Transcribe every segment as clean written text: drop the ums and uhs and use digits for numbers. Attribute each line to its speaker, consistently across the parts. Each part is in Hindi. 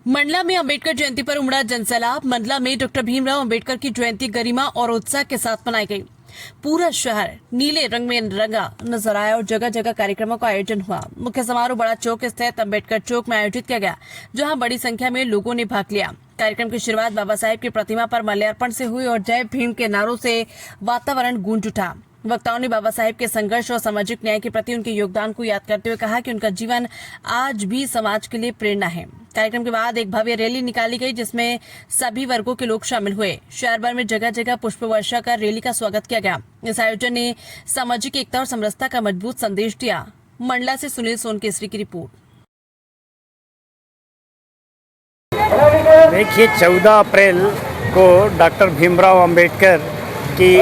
Speaker 1: मंडला में अंबेडकर जयंती पर उमड़ा जनसैलाब। मंडला में डॉक्टर भीमराव अंबेडकर की जयंती गरिमा और उत्साह के साथ मनाई गई। पूरा शहर नीले रंग में रंगा नजर आया और जगह जगह कार्यक्रमों का आयोजन हुआ। मुख्य समारोह बड़ा चौक स्थित अंबेडकर चौक में आयोजित किया गया, जहां बड़ी संख्या में लोगों ने भाग लिया। कार्यक्रम की शुरुआत बाबा साहेब की प्रतिमा पर माल्यार्पण से हुई और जय भीम के नारों से वातावरण गूंज उठा। वक्ताओं ने बाबा साहेब के संघर्ष और सामाजिक न्याय के प्रति उनके योगदान को याद करते हुए कहा कि उनका जीवन आज भी समाज के लिए प्रेरणा है। कार्यक्रम के बाद एक भव्य रैली निकाली गई, जिसमें सभी वर्गों के लोग शामिल हुए। शहर भर में जगह जगह पुष्प वर्षा कर रैली का स्वागत किया गया। इस आयोजन ने सामाजिक एकता और समरसता का मजबूत संदेश दिया। मंडला से सुनील सोनकेसरी की रिपोर्ट।
Speaker 2: देखिए, 14 अप्रैल को डॉक्टर भीमराव अंबेडकर की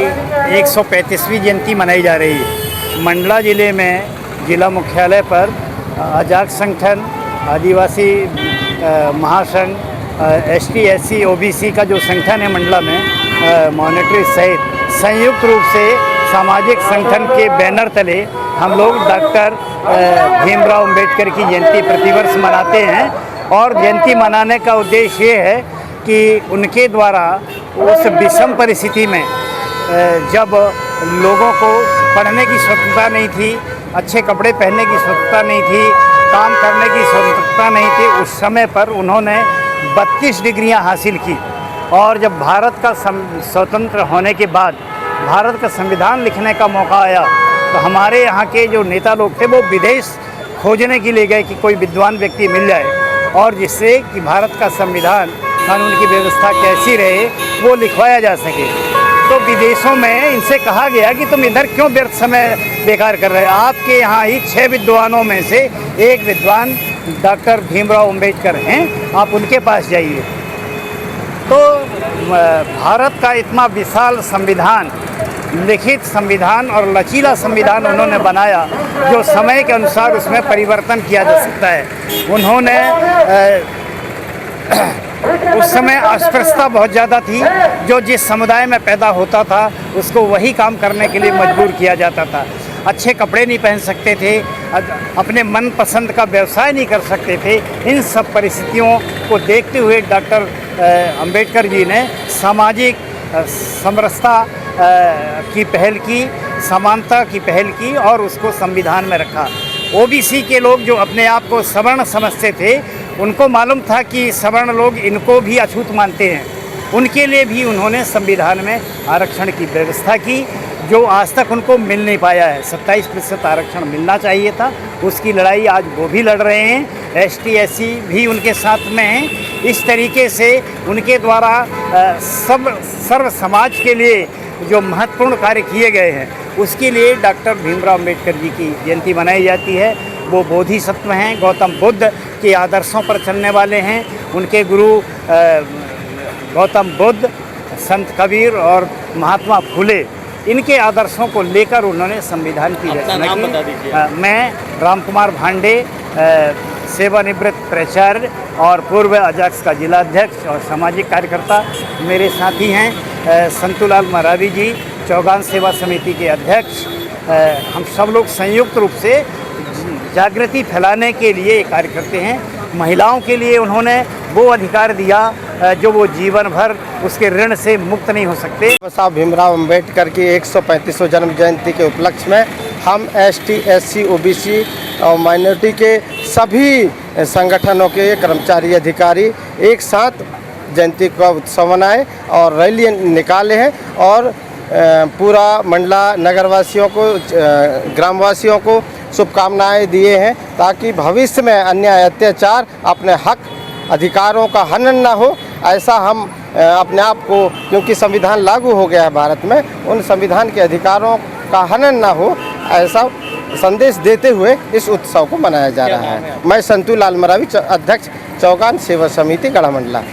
Speaker 2: 135वीं जयंती मनाई जा रही है। मंडला ज़िले में जिला मुख्यालय पर अजाक संगठन, आदिवासी महासंघ, ST SC OBC का जो संगठन है मंडला में, मॉनेटरी सहित संयुक्त रूप से सामाजिक संगठन के बैनर तले हम लोग डॉक्टर भीमराव अंबेडकर की जयंती प्रतिवर्ष मनाते हैं। और जयंती मनाने का उद्देश्य ये है कि उनके द्वारा उस विषम परिस्थिति में, जब लोगों को पढ़ने की स्वतंत्रता नहीं थी, अच्छे कपड़े पहनने की स्वतंत्रता नहीं थी, काम करने की स्वतंत्रता नहीं थी, उस समय पर उन्होंने 32 डिग्रियां हासिल की। और जब भारत का स्वतंत्र होने के बाद भारत का संविधान लिखने का मौका आया, तो हमारे यहाँ के जो नेता लोग थे वो विदेश खोजने के लिए गए कि कोई विद्वान व्यक्ति मिल जाए और जिससे कि भारत का संविधान, कानून की व्यवस्था कैसी रहे, वो लिखवाया जा सके। तो विदेशों में इनसे कहा गया कि तुम इधर क्यों व्यर्थ समय बेकार कर रहे हो। आपके यहाँ ही 6 विद्वानों में से एक विद्वान डॉक्टर भीमराव अंबेडकर हैं, आप उनके पास जाइए। तो भारत का इतना विशाल संविधान, लिखित संविधान और लचीला संविधान उन्होंने बनाया, जो समय के अनुसार उसमें परिवर्तन किया जा सकता है। उन्होंने उस समय अस्पृश्यता बहुत ज़्यादा थी, जो जिस समुदाय में पैदा होता था उसको वही काम करने के लिए मजबूर किया जाता था। अच्छे कपड़े नहीं पहन सकते थे, अपने मन पसंद का व्यवसाय नहीं कर सकते थे। इन सब परिस्थितियों को देखते हुए डॉक्टर अंबेडकर जी ने सामाजिक समरसता की पहल की, समानता की पहल की और उसको संविधान में रखा। OBC के लोग जो अपने आप को सवर्ण समझते थे, उनको मालूम था कि सवर्ण लोग इनको भी अछूत मानते हैं। उनके लिए भी उन्होंने संविधान में आरक्षण की व्यवस्था की, जो आज तक उनको मिल नहीं पाया है। 27% आरक्षण मिलना चाहिए था, उसकी लड़ाई आज वो भी लड़ रहे हैं। ST SC भी उनके साथ में हैं। इस तरीके से उनके द्वारा सर्व समाज के लिए जो महत्वपूर्ण कार्य किए गए हैं, उसके लिए डॉक्टर भीमराव अंबेडकर जी की जयंती मनाई जाती है। वो बोधिसत्व हैं, गौतम बुद्ध के आदर्शों पर चलने वाले हैं। उनके गुरु गौतम बुद्ध, संत कबीर और महात्मा फुले, इनके आदर्शों को लेकर उन्होंने संविधान की रचना की। मैं रामकुमार भांडे, सेवानिवृत्त प्राचार्य और पूर्व अजाक्स का जिला अध्यक्ष और सामाजिक कार्यकर्ता, मेरे साथी हैं संतूलाल मरावी जी, चौगान सेवा समिति के अध्यक्ष। हम सब लोग संयुक्त रूप से जागृति फैलाने के लिए कार्य करते हैं। महिलाओं के लिए उन्होंने वो अधिकार दिया जो वो जीवन भर उसके ऋण से मुक्त नहीं हो सकते।
Speaker 3: साहब भीमराव अंबेडकर की 135वीं जन्म जयंती के उपलक्ष्य में हम ST SC OBC और माइनॉरिटी के सभी संगठनों के कर्मचारी अधिकारी एक साथ जयंती का उत्सव मनाए और रैली निकाले हैं और पूरा मंडला नगरवासियों को, ग्रामवासियों को शुभकामनाएं दिए हैं, ताकि भविष्य में अन्याय अत्याचार, अपने हक अधिकारों का हनन ना हो। ऐसा हम अपने आप को, क्योंकि संविधान लागू हो गया है भारत में, उन संविधान के अधिकारों का हनन ना हो, ऐसा संदेश देते हुए इस उत्सव को मनाया जा रहा है। मैं संतूलाल मरावी, अध्यक्ष चौगान सेवा समिति गढ़ा मंडला।